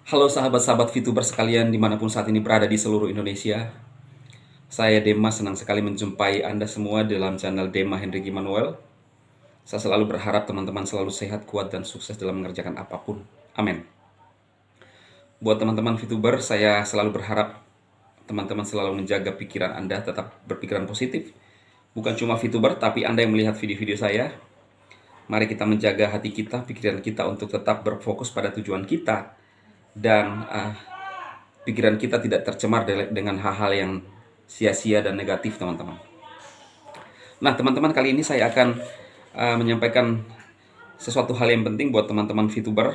Halo sahabat-sahabat VTuber sekalian dimanapun saat ini berada di seluruh Indonesia. Saya Dema, senang sekali menjumpai Anda semua dalam channel Dema Henry Immanuel. Saya selalu berharap teman-teman selalu sehat, kuat, dan sukses dalam mengerjakan apapun. Amin. Buat teman-teman VTuber, saya selalu berharap teman-teman selalu menjaga pikiran Anda tetap berpikiran positif. Bukan cuma VTuber, tapi Anda yang melihat video-video saya. Mari kita menjaga hati kita, pikiran kita untuk tetap berfokus pada tujuan kita. Dan pikiran kita tidak tercemar dengan hal-hal yang sia-sia dan negatif, teman-teman. Nah, teman-teman, kali ini saya akan menyampaikan sesuatu hal yang penting buat teman-teman VTuber.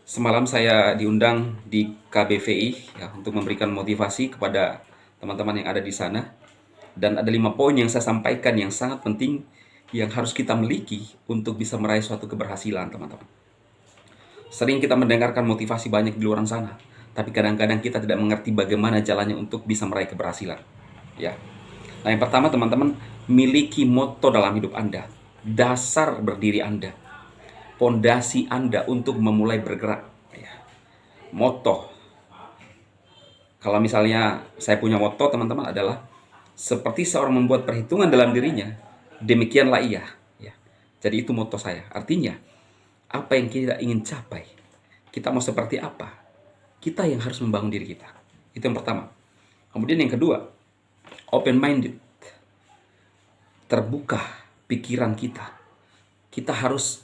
Semalam saya diundang di KBVI ya, untuk memberikan motivasi kepada teman-teman yang ada di sana. Dan ada 5 poin yang saya sampaikan yang sangat penting yang harus kita miliki untuk bisa meraih suatu keberhasilan, teman-teman. Sering kita mendengarkan motivasi banyak di luar sana, tapi kadang-kadang kita tidak mengerti bagaimana jalannya untuk bisa meraih keberhasilan. Ya. Nah, yang pertama, teman-teman, miliki moto dalam hidup Anda, dasar berdiri Anda, pondasi Anda untuk memulai bergerak. Ya. Moto. Kalau misalnya saya punya moto, teman-teman, adalah seperti seorang membuat perhitungan dalam dirinya, demikianlah ia. Ya. Jadi itu moto saya. Artinya, apa yang kita ingin capai, kita mau seperti apa, kita yang harus membangun diri kita. Itu yang pertama. Kemudian yang kedua, open-minded. Terbuka pikiran kita. Kita harus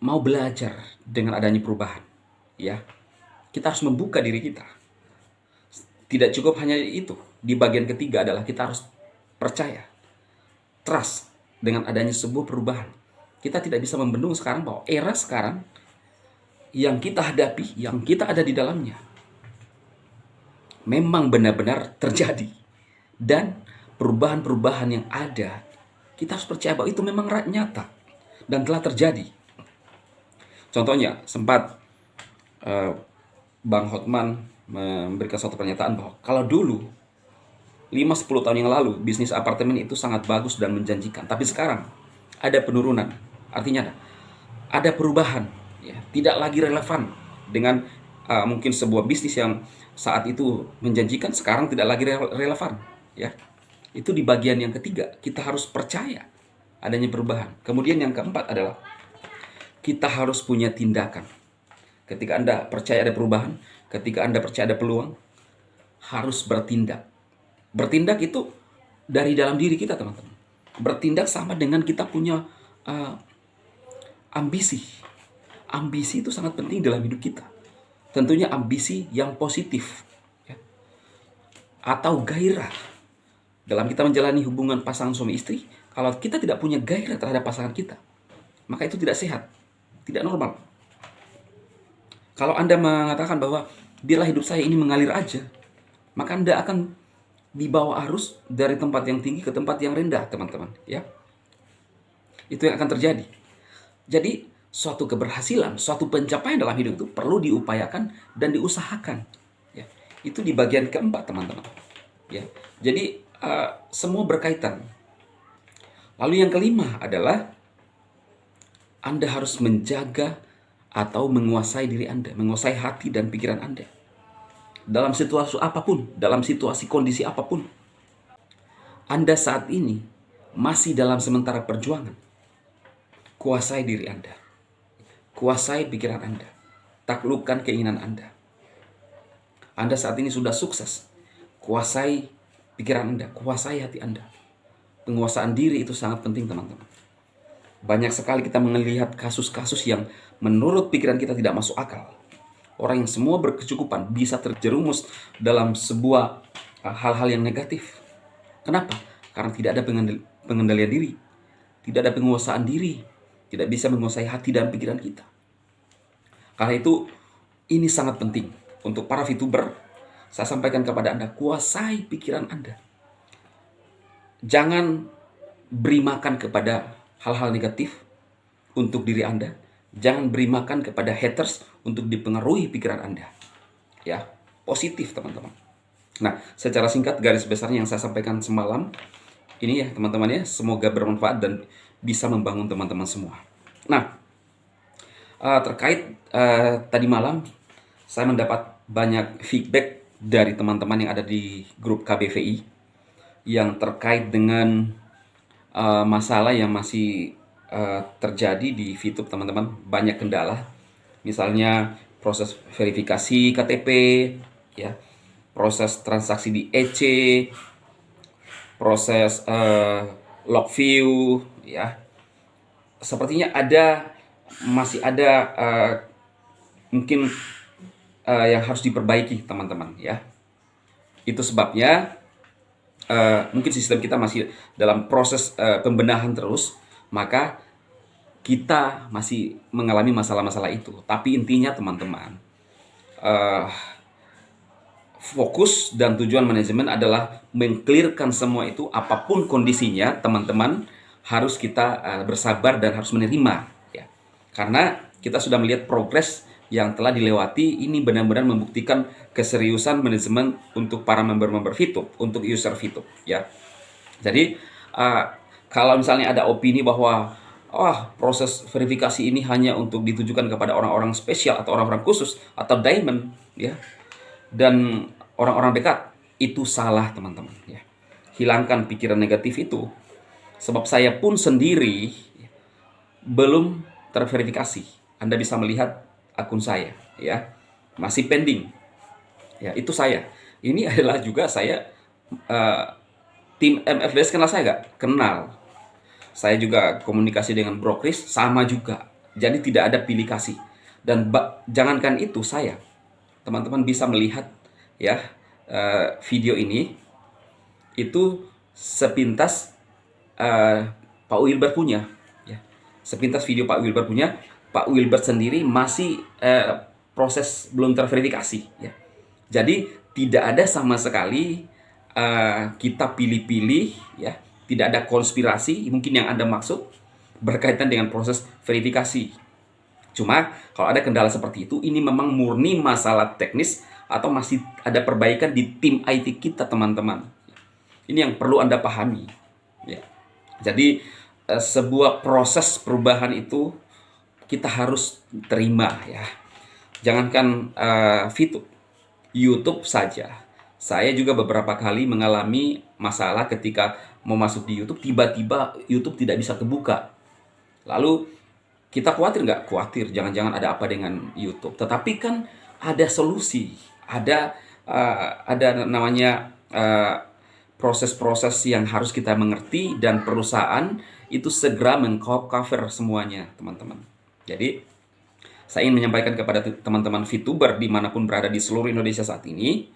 mau belajar dengan adanya perubahan. Ya, kita harus membuka diri kita. Tidak cukup hanya itu. Di bagian ketiga adalah kita harus percaya, trust dengan adanya sebuah perubahan. Kita tidak bisa membendung sekarang bahwa era sekarang yang kita hadapi, yang kita ada di dalamnya, memang benar-benar terjadi. Dan perubahan-perubahan yang ada, kita harus percaya bahwa itu memang nyata dan telah terjadi. Contohnya, sempat Bang Hotman memberikan suatu pernyataan bahwa kalau dulu 5-10 tahun yang lalu bisnis apartemen itu sangat bagus dan menjanjikan, tapi sekarang ada penurunan. Artinya ada perubahan, ya, tidak lagi relevan dengan mungkin sebuah bisnis yang saat itu menjanjikan, sekarang tidak lagi relevan. Ya, itu di bagian yang ketiga, kita harus percaya adanya perubahan. Kemudian yang keempat adalah kita harus punya tindakan. Ketika Anda percaya ada perubahan, ketika Anda percaya ada peluang, harus bertindak. Bertindak itu dari dalam diri kita, teman-teman. Bertindak sama dengan kita punya ambisi. Ambisi itu sangat penting dalam hidup kita. Tentunya ambisi yang positif, ya. Atau gairah. Dalam kita menjalani hubungan pasangan suami istri, kalau kita tidak punya gairah terhadap pasangan kita, maka itu tidak sehat, tidak normal. Kalau Anda mengatakan bahwa biarlah hidup saya ini mengalir aja, maka Anda akan dibawa arus dari tempat yang tinggi ke tempat yang rendah, teman-teman. Ya, itu yang akan terjadi. Jadi, suatu keberhasilan, suatu pencapaian dalam hidup itu perlu diupayakan dan diusahakan. Ya, itu di bagian keempat, teman-teman. Ya, jadi semua berkaitan. Lalu yang kelima adalah Anda harus menjaga atau menguasai diri Anda, menguasai hati dan pikiran Anda. Dalam situasi apapun, dalam situasi kondisi apapun, Anda saat ini masih dalam sementara perjuangan. Kuasai diri Anda, kuasai pikiran Anda, taklukkan keinginan Anda. Anda saat ini sudah sukses, kuasai pikiran Anda, kuasai hati Anda. Penguasaan diri itu sangat penting, teman-teman. Banyak sekali kita melihat kasus-kasus yang menurut pikiran kita tidak masuk akal. Orang yang semua berkecukupan bisa terjerumus dalam sebuah hal-hal yang negatif. Kenapa? Karena tidak ada pengendalian diri, tidak ada penguasaan diri, tidak bisa menguasai hati dan pikiran kita. Karena itu, ini sangat penting untuk para VTuber. Saya sampaikan kepada Anda, kuasai pikiran Anda. Jangan beri makan kepada hal-hal negatif untuk diri Anda. Jangan beri makan kepada haters untuk dipengaruhi pikiran Anda. Ya, positif, teman-teman. Nah, secara singkat garis besarnya yang saya sampaikan semalam ini ya, teman-teman ya, semoga bermanfaat dan bisa membangun teman-teman semua. Nah, Terkait tadi malam saya mendapat banyak feedback dari teman-teman yang ada di grup KBVI yang terkait dengan masalah yang masih terjadi di VTube teman-teman. Banyak kendala, misalnya proses verifikasi KTP, ya, proses transaksi di EC, proses log view, ya. Sepertinya masih ada mungkin yang harus diperbaiki teman-teman, ya. Itu sebabnya mungkin sistem kita masih dalam proses pembenahan terus, maka kita masih mengalami masalah-masalah itu. Tapi intinya teman-teman, fokus dan tujuan manajemen adalah mengclearkan semua itu. Apapun kondisinya, teman-teman harus kita bersabar dan harus menerima, ya. Karena kita sudah melihat progres yang telah dilewati. Ini benar-benar membuktikan keseriusan manajemen untuk para member-member VTube, untuk user VTube, ya. Jadi kalau misalnya ada opini bahwa proses verifikasi ini hanya untuk ditujukan kepada orang-orang spesial atau orang-orang khusus atau diamond, ya, dan orang-orang dekat, itu salah teman-teman, ya. Hilangkan pikiran negatif itu, sebab saya pun sendiri belum terverifikasi. Anda bisa melihat akun saya, ya, masih pending, ya. Itu saya. Ini adalah juga saya tim MFBS, kenal saya nggak? Kenal. Saya juga komunikasi dengan Bro Chris, sama juga. Jadi tidak ada pilih kasih. Dan jangankan itu, saya, teman-teman bisa melihat, ya, video ini, itu sepintas Pak Wilbert punya, ya. Sepintas video Pak Wilbert punya. Pak Wilbert sendiri masih proses belum terverifikasi, ya. Jadi tidak ada sama sekali kita pilih-pilih, ya. Tidak ada konspirasi mungkin yang Anda maksud berkaitan dengan proses verifikasi. Cuma kalau ada kendala seperti itu, ini memang murni masalah teknis atau masih ada perbaikan di tim IT kita, teman-teman. Ini yang perlu Anda pahami, ya. Jadi sebuah proses perubahan itu kita harus terima, ya. Jangankan VTube, YouTube saja. Saya juga beberapa kali mengalami masalah ketika mau masuk di YouTube, tiba-tiba YouTube tidak bisa kebuka. Lalu kita khawatir nggak? Khawatir, jangan-jangan ada apa dengan YouTube. Tetapi kan ada solusi, ada namanya proses-proses yang harus kita mengerti, dan perusahaan itu segera mengcover semuanya, teman-teman. Jadi saya ingin menyampaikan kepada teman-teman VTuber dimanapun berada di seluruh Indonesia saat ini,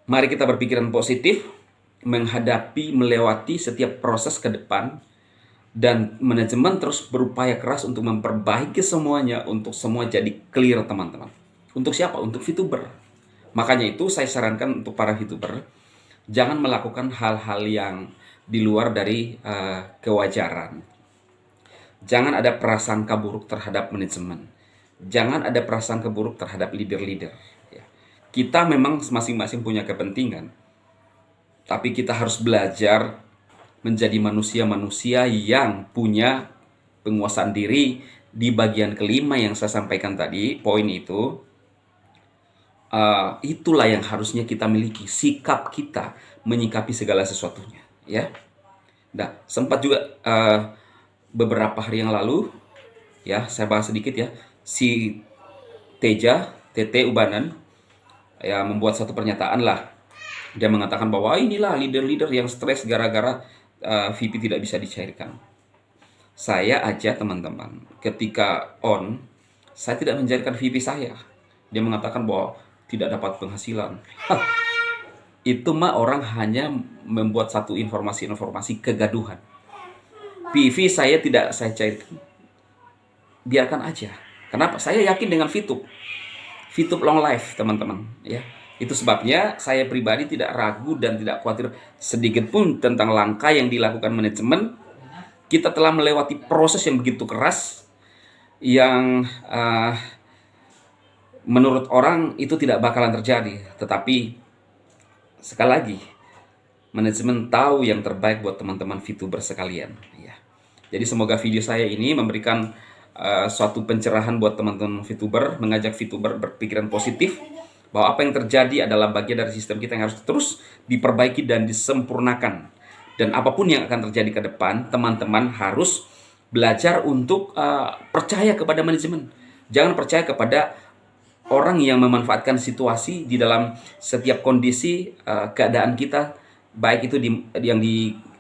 mari kita berpikiran positif, menghadapi, melewati setiap proses ke depan, dan manajemen terus berupaya keras untuk memperbaiki semuanya, untuk semua jadi clear, teman-teman. Untuk siapa? Untuk VTuber. Makanya itu saya sarankan untuk para VTuber, jangan melakukan hal-hal yang di luar dari kewajaran. Jangan ada prasangka buruk terhadap manajemen. Jangan ada prasangka buruk terhadap leader-leader, ya. Kita memang masing-masing punya kepentingan, tapi kita harus belajar menjadi manusia-manusia yang punya penguasaan diri. Di bagian kelima yang saya sampaikan tadi, poin itu, itulah yang harusnya kita miliki, sikap kita menyikapi segala sesuatunya, ya. Nah, sempat juga beberapa hari yang lalu, ya, saya bahas sedikit, ya, si TT Ubanan, ya, membuat satu pernyataan lah. Dia mengatakan bahwa inilah leader-leader yang stres gara-gara VP tidak bisa dicairkan. Saya aja, teman-teman, ketika saya tidak mencairkan VP saya. Dia mengatakan bahwa tidak dapat penghasilan. Itu mah orang hanya membuat satu informasi-informasi kegaduhan. PV saya tidak saya cairkan, biarkan aja. Kenapa? Saya yakin dengan VTube long life, teman-teman, ya. Itu sebabnya saya pribadi tidak ragu dan tidak khawatir sedikit pun tentang langkah yang dilakukan manajemen. Kita telah melewati proses yang begitu keras, yang menurut orang itu tidak bakalan terjadi. Tetapi sekali lagi, manajemen tahu yang terbaik buat teman-teman VTuber sekalian, ya. Jadi semoga video saya ini memberikan suatu pencerahan buat teman-teman VTuber, mengajak VTuber berpikiran positif bahwa apa yang terjadi adalah bagian dari sistem kita yang harus terus diperbaiki dan disempurnakan. Dan apapun yang akan terjadi ke depan, teman-teman harus belajar untuk percaya kepada manajemen. Jangan percaya kepada orang yang memanfaatkan situasi di dalam setiap kondisi keadaan kita, baik itu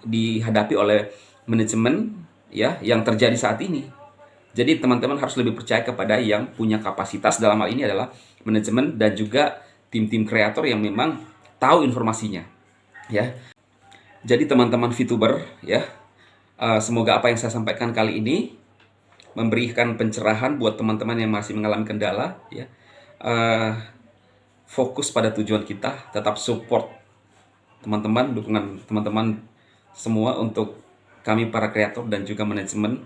dihadapi oleh manajemen ya yang terjadi saat ini. Jadi teman-teman harus lebih percaya kepada yang punya kapasitas, dalam hal ini adalah manajemen dan juga tim-tim kreator yang memang tahu informasinya ya. Jadi teman-teman VTuber ya, semoga apa yang saya sampaikan kali ini memberikan pencerahan buat teman-teman yang masih mengalami kendala ya. Fokus pada tujuan kita, tetap support teman-teman, dukungan teman-teman semua untuk kami para kreator dan juga manajemen.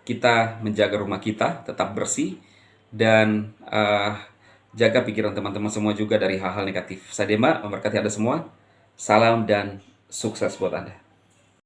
Kita menjaga rumah kita tetap bersih dan jaga pikiran teman-teman semua juga dari hal-hal negatif. Saya Dema, memberkati Anda semua. Salam dan sukses buat Anda.